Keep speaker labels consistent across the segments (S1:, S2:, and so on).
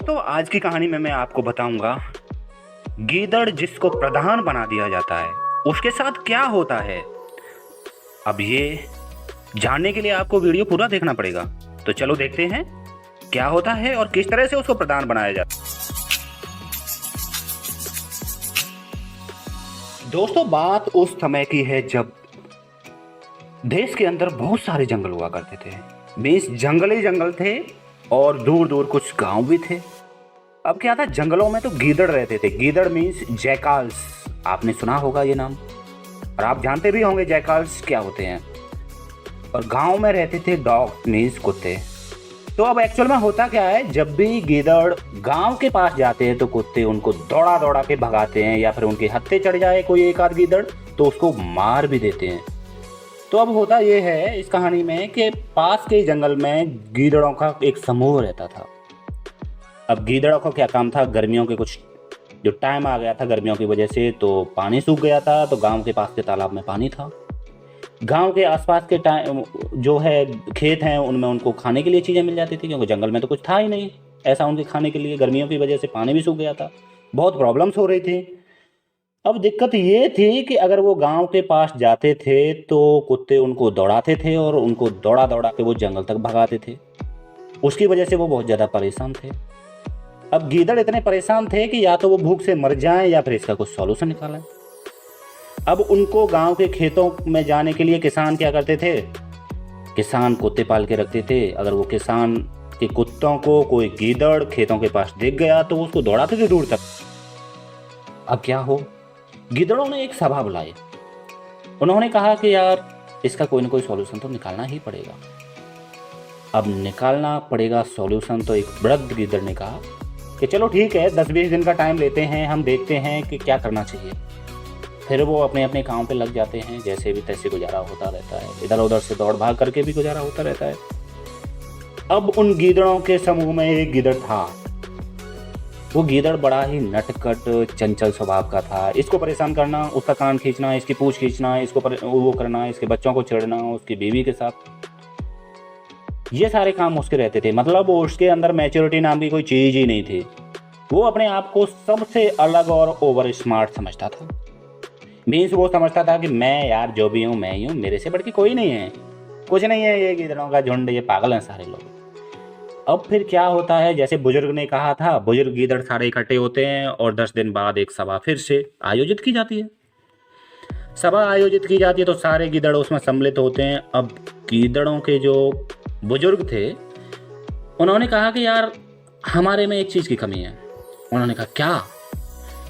S1: दोस्तों आज की कहानी में मैं आपको बताऊंगा गीदड़ जिसको प्रधान बना दिया जाता है उसके साथ क्या होता है। अब ये जानने के लिए आपको वीडियो पूरा देखना पड़ेगा। तो चलो देखते हैं क्या होता है और किस तरह से उसको प्रधान बनाया जाता है। दोस्तों बात उस समय की है जब देश के अंदर बहुत सारे जंगल हुआ करते थे। मीन्स जंगल ही जंगल थे और दूर दूर कुछ गांव भी थे। अब क्या था, जंगलों में तो गीदड़ रहते थे। गीदड़ मीन्स जैकाल्स, आपने सुना होगा ये नाम और आप जानते भी होंगे जैकाल्स क्या होते हैं। और गांव में रहते थे डॉग मीन्स कुत्ते। तो अब एक्चुअल में होता क्या है, जब भी गीदड़ गांव के पास जाते हैं तो कुत्ते उनको दौड़ा दौड़ा के भगाते हैं, या फिर उनके हत्थे चढ़ जाए कोई एक आध गीदड़ तो उसको मार भी देते हैं। तो अब होता ये है इस कहानी में कि पास के जंगल में गीदड़ों का एक समूह रहता था। अब गीदड़ों का क्या काम था, गर्मियों के कुछ जो टाइम आ गया था गर्मियों की वजह से तो पानी सूख गया था। तो गांव के पास के तालाब में पानी था। गांव के आसपास के टाइम जो है खेत हैं उनमें उनको खाने के लिए चीज़ें मिल जाती थी, क्योंकि जंगल में तो कुछ था ही नहीं ऐसा उनके खाने के लिए। गर्मियों की वजह से पानी भी सूख गया था, बहुत प्रॉब्लम्स हो रही थी। अब दिक्कत ये थी कि अगर वो गांव के पास जाते थे तो कुत्ते उनको दौड़ाते थे और उनको दौड़ा दौड़ा के वो जंगल तक भगाते थे। उसकी वजह से वो बहुत ज़्यादा परेशान थे। अब गीदड़ इतने परेशान थे कि या तो वो भूख से मर जाएं या फिर इसका कुछ सॉल्यूशन निकालें। अब उनको गांव के खेतों में जाने के लिए किसान क्या करते थे, किसान कुत्ते पाल के रखते थे। अगर वो किसान के कुत्तों को कोई गीदड़ खेतों के पास दिख गया तो उसको दौड़ाते थे दूर तक। अब क्या हो, गीदड़ों ने एक सभा बुलाई। उन्होंने कहा कि यार इसका कोई ना कोई सॉल्यूशन तो निकालना ही पड़ेगा। अब निकालना पड़ेगा सॉल्यूशन। तो एक वृद्ध गीदड़ ने कहा कि चलो ठीक है, 10-20 दिन का टाइम लेते हैं, हम देखते हैं कि क्या करना चाहिए। फिर वो अपने अपने काम पे लग जाते हैं, जैसे भी तैसे गुजारा होता रहता है, इधर उधर से दौड़ भाग करके भी गुजारा होता रहता है। अब उन गीदड़ों के समूह में एक गीदड़ था। वो गीदड़ बड़ा ही नटखट चंचल स्वभाव का था। इसको परेशान करना, उसका कान खींचना, इसकी पूंछ खींचना, इसको वो करना, इसके बच्चों को छेड़ना, उसकी बीवी के साथ, ये सारे काम उसके रहते थे। मतलब उसके अंदर मैच्योरिटी नाम की कोई चीज़ ही नहीं थी। वो अपने आप को सबसे अलग और ओवर स्मार्ट समझता था। मीन्स वो समझता था कि मैं यार जो भी हूँ मैं ही हूँ, मेरे से बढ़ के कोई नहीं है, कुछ नहीं है, ये गीदड़ों का झुंड, ये पागल हैं सारे लोग। अब फिर क्या होता है, जैसे बुजुर्ग ने कहा था, बुजुर्ग गीदड़ सारे इकट्ठे होते हैं और 10 दिन बाद एक सभा फिर से आयोजित की जाती है। सभा आयोजित की जाती है तो सारे गीदड़ उसमें सम्मिलित होते हैं। अब गीदड़ों के जो बुजुर्ग थे उन्होंने कहा कि यार हमारे में एक चीज़ की कमी है। उन्होंने कहा क्या,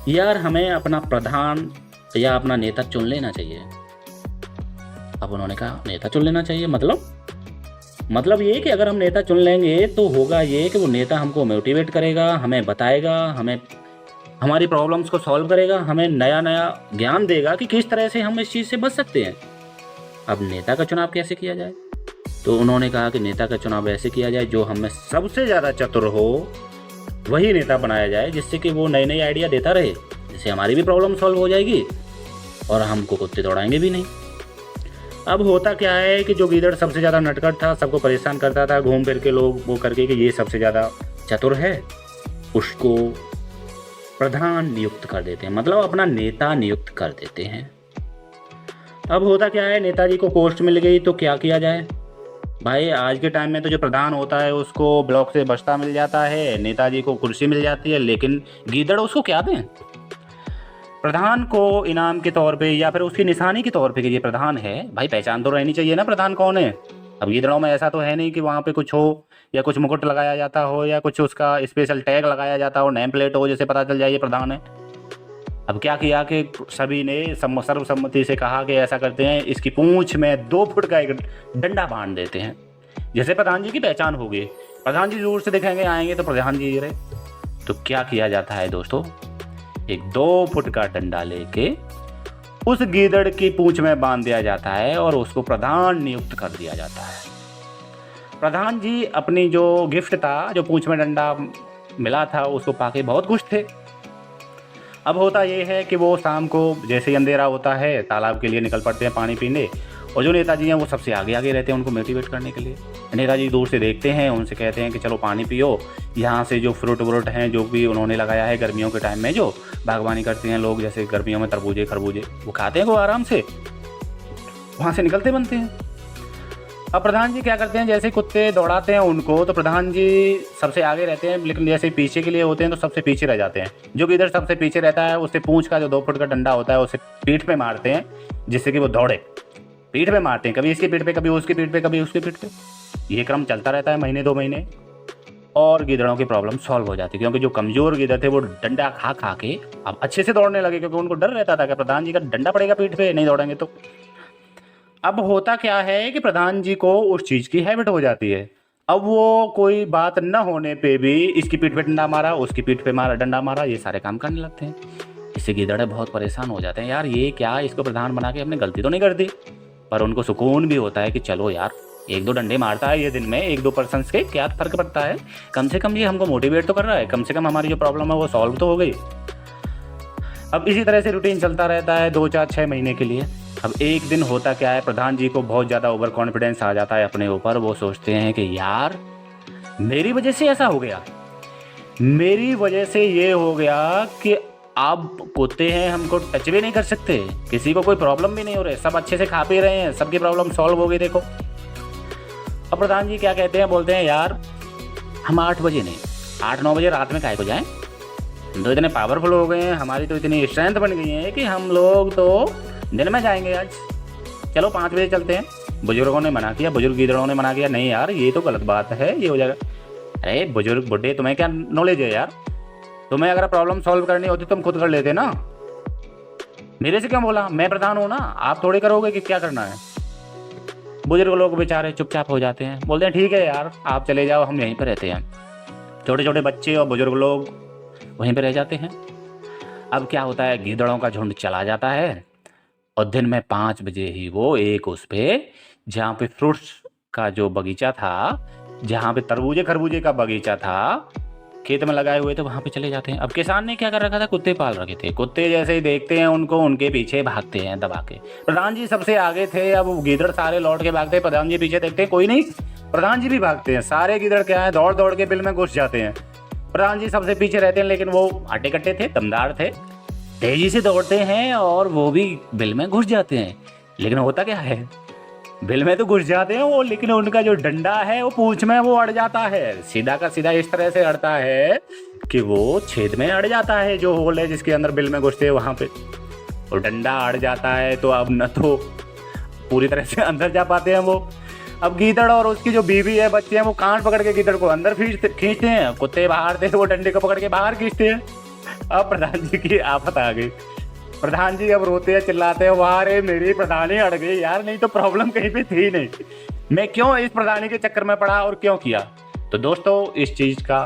S1: यार हमें अपना प्रधान या अपना नेता चुन लेना चाहिए। अब उन्होंने कहा नेता चुन लेना चाहिए, मतलब ये कि अगर हम नेता चुन लेंगे तो होगा ये कि वो नेता हमको मोटिवेट करेगा, हमें बताएगा, हमें हमारी प्रॉब्लम्स को सॉल्व करेगा, हमें नया नया ज्ञान देगा कि किस तरह से हम इस चीज़ से बच सकते हैं। अब नेता का चुनाव कैसे किया जाए? तो उन्होंने कहा कि नेता का चुनाव ऐसे किया जाए जो हमें सबसे ज़्यादा चतुर हो वही नेता बनाया जाए, जिससे कि वो नई नई आइडिया देता रहे, जिससे हमारी भी प्रॉब्लम सॉल्व हो जाएगी और हमको कुत्ते दौड़ाएंगे भी नहीं। अब होता क्या है कि जो गीदड़ सबसे ज़्यादा नटखट था, सबको परेशान करता था, घूम फिर के लोग वो करके कि ये सबसे ज़्यादा चतुर है, उसको प्रधान नियुक्त कर देते हैं, मतलब अपना नेता नियुक्त कर देते हैं। अब होता क्या है, नेताजी को पोस्ट मिल गई तो क्या किया जाए भाई। आज के टाइम में तो जो प्रधान होता है उसको ब्लॉक से बस्ता मिल जाता है, नेताजी को कुर्सी मिल जाती है, लेकिन गीदड़ उसको क्या दें? प्रधान को इनाम के तौर पे या फिर उसकी निशानी के तौर पे कि ये प्रधान है, भाई पहचान तो रहनी चाहिए ना प्रधान कौन है। अब गीदड़ों में ऐसा तो है नहीं कि वहाँ पे कुछ हो या कुछ मुकुट लगाया जाता हो या कुछ उसका स्पेशल टैग लगाया जाता हो, नेम प्लेट हो, जैसे पता चल जाए ये प्रधान है। अब क्या किया कि सभी ने सर्वसम्मति से कहा कि ऐसा करते हैं, इसकी पूंछ में 2 फुट का एक डंडा बांध देते हैं, जैसे प्रधान जी की पहचान होगी। प्रधान जी दूर से दिखेंगे, आएंगे तो प्रधान जी रहे। तो क्या किया जाता है दोस्तों, एक 2 फुट का डंडा लेके उस गीदड़ की पूंछ में बांध दिया जाता है और उसको प्रधान नियुक्त कर दिया जाता है। प्रधान जी अपनी जो गिफ्ट था, जो पूंछ में डंडा मिला था, उसको पाके बहुत खुश थे। अब होता ये है कि वो शाम को जैसे ही अंधेरा होता है तालाब के लिए निकल पड़ते हैं पानी पीने, और जो नेताजी हैं वो सबसे आगे आगे रहते हैं उनको मोटिवेट करने के लिए। नेताजी दूर से देखते हैं, उनसे कहते हैं कि चलो पानी पियो, यहाँ से जो फ्रूट व्रूट हैं जो भी उन्होंने लगाया है गर्मियों के टाइम में, जो बागवानी करते हैं लोग, जैसे गर्मियों में तरबूजे खरबूजे, वो खाते हैं वो आराम से, वहाँ से निकलते बनते हैं। अब प्रधान जी क्या करते हैं, जैसे कुत्ते दौड़ाते हैं उनको, तो प्रधान जी सबसे आगे रहते हैं, लेकिन जैसे पीछे के लिए होते हैं तो सबसे पीछे रह जाते हैं। जो कि इधर सबसे पीछे रहता है उससे पूंछ का जो 2 फुट का डंडा होता है उसे पीठ पे मारते हैं, जिससे कि वो दौड़े। पीठ पे मारते हैं, कभी इसकी पीठ पे, कभी उसकी पीठ पे, कभी उसकी पीठ पे। ये क्रम चलता रहता है महीने 2 महीने, और गीदड़ों की प्रॉब्लम सॉल्व हो जाती है, क्योंकि जो कमज़ोर गीदड़ थे वो डंडा खा खा के अब अच्छे से दौड़ने लगे, क्योंकि उनको डर रहता था कि प्रधान जी का डंडा पड़ेगा पीठ पे, नहीं दौड़ेंगे तो। अब होता क्या है कि प्रधान जी को उस चीज़ की हैबिट हो जाती है। अब वो कोई बात न होने पे भी इसकी पीठ पे डंडा मारा, उसकी पीठ पे मारा, डंडा मारा, ये सारे काम करने लगते हैं। इससे गीदड़े बहुत परेशान हो जाते हैं, यार ये क्या, इसको प्रधान बना के हमने गलती तो नहीं कर दी। पर उनको सुकून भी होता है कि चलो यार 1-2 डंडे मारता है ये दिन में, 1-2 पर्सन्स के क्या फ़र्क पड़ता है, कम से कम ये हमको मोटिवेट तो कर रहा है, कम से कम हमारी जो प्रॉब्लम है वो सॉल्व तो हो गई। अब इसी तरह से रूटीन चलता रहता है 2, 4, 6 महीने के लिए। अब एक दिन होता क्या है, प्रधान जी को बहुत ज़्यादा ओवर कॉन्फिडेंस आ जाता है अपने ऊपर। वो सोचते हैं कि यार मेरी वजह से ऐसा हो गया, मेरी वजह से ये हो गया कि अब कुत्ते हैं हमको टच भी नहीं कर सकते, किसी को कोई प्रॉब्लम भी नहीं हो रही, सब अच्छे से खा पी रहे हैं, सबकी प्रॉब्लम सॉल्व हो गई देखो। अब प्रधान जी क्या कहते हैं, बोलते हैं यार हम 8 बजे नहीं 8-9 बजे रात में काहे को जाएं, हम तो इतने पावरफुल हो गए हैं, हमारी तो इतनी स्ट्रेंथ बन गई है कि हम लोग तो दिन में जाएंगे आज, चलो 5 बजे चलते हैं। बुजुर्गों ने मना किया, बुजुर्ग गीदड़ों ने मना किया, नहीं यार ये तो गलत बात है, ये हो जाएगा। अरे बुजुर्ग बुढ़े तुम्हें क्या नॉलेज है यार, तुम्हें अगर प्रॉब्लम सॉल्व करनी होती तुम खुद कर लेते ना, मेरे से क्यों बोला, मैं प्रधान हूँ ना, आप थोड़ी करोगे कि क्या करना है। बुजुर्ग लोग बेचारे चुपचाप हो जाते हैं, बोलते हैं ठीक है यार आप चले जाओ, हम यहीं पर रहते हैं। छोटे छोटे बच्चे और बुजुर्ग लोग वहीं पर रह जाते हैं। अब क्या होता है, गीदड़ों का झुंड चला जाता है और दिन में 5 बजे ही वो एक उस पे, जहाँ पे फ्रूट्स का जो बगीचा था, जहाँ पे तरबूजे खरबूजे का बगीचा था, खेत में लगाए हुए थे, वहाँ पे चले जाते हैं। अब किसान ने क्या कर रखा था, कुत्ते पाल रखे थे, कुत्ते जैसे ही देखते हैं उनको, उनके पीछे भागते हैं दबा के। प्रधान जी सबसे आगे थे, अब गीदड़ सारे लौट के भागते हैं, प्रधान जी पीछे देखते हैं कोई नहीं, प्रधान जी भी भागते हैं। सारे गीदड़ क्या है, दौड़ दौड़ के बिल में घुस जाते हैं। प्रधान जी सबसे पीछे रहते हैं, लेकिन वो आटे कट्टे थे, दमदार थे, तेजी से दौड़ते हैं और वो भी बिल में घुस जाते हैं। लेकिन होता क्या है, बिल में तो घुस जाते हैं वो, लेकिन उनका जो डंडा है वो पूंछ में वो अड़ जाता है, सीधा का सीधा इस तरह से अड़ता है कि वो छेद में अड़ जाता है, जो होल है जिसके अंदर बिल में घुसते हैं वहाँ पे। और डंडा अड़ जाता है तो अब न तो पूरी तरह से अंदर जा पाते हैं वो। अब गीदड़ और उसकी जो बीवी है, बच्चे हैं, वो कान पकड़ के गीदड़ को अंदर खींचते हैं, कुत्ते बाहर थे वो डंडे को पकड़ के बाहर खींचते हैं। अब प्रधान जी की आफत आ गई, प्रधान जी अब रोते हैं, चिल्लाते हैं, वाह रे मेरी प्रधानी अड़ गई यार, नहीं तो प्रॉब्लम कहीं पे थी नहीं, मैं क्यों इस प्रधानी के चक्कर में पड़ा और क्यों किया। तो दोस्तों इस चीज़ का,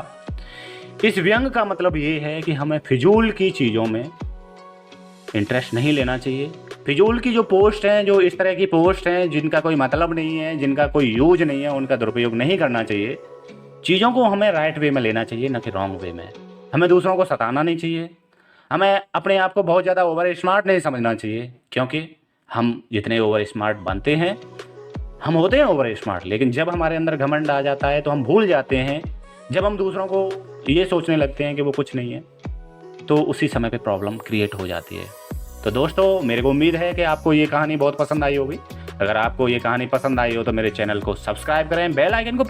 S1: इस व्यंग का मतलब ये है कि हमें फिजूल की चीज़ों में इंटरेस्ट नहीं लेना चाहिए। फिजूल की जो पोस्ट हैं, जो इस तरह की पोस्ट हैं जिनका कोई मतलब नहीं है, जिनका कोई यूज नहीं है, उनका दुरुपयोग नहीं करना चाहिए। चीज़ों को हमें राइट वे में लेना चाहिए, न कि रॉन्ग वे में। हमें दूसरों को सताना नहीं चाहिए, हमें अपने आप को बहुत ज़्यादा ओवर स्मार्ट नहीं समझना चाहिए, क्योंकि हम जितने ओवर स्मार्ट बनते हैं, हम होते हैं ओवर स्मार्ट, लेकिन जब हमारे अंदर घमंड आ जाता है तो हम भूल जाते हैं। जब हम दूसरों को ये सोचने लगते हैं कि वो कुछ नहीं है, तो उसी समय पे प्रॉब्लम क्रिएट हो जाती है। तो दोस्तों मेरे को उम्मीद है कि आपको ये कहानी बहुत पसंद आई होगी। अगर आपको ये कहानी पसंद आई हो तो मेरे चैनल को सब्सक्राइब करें, बेल आइकन को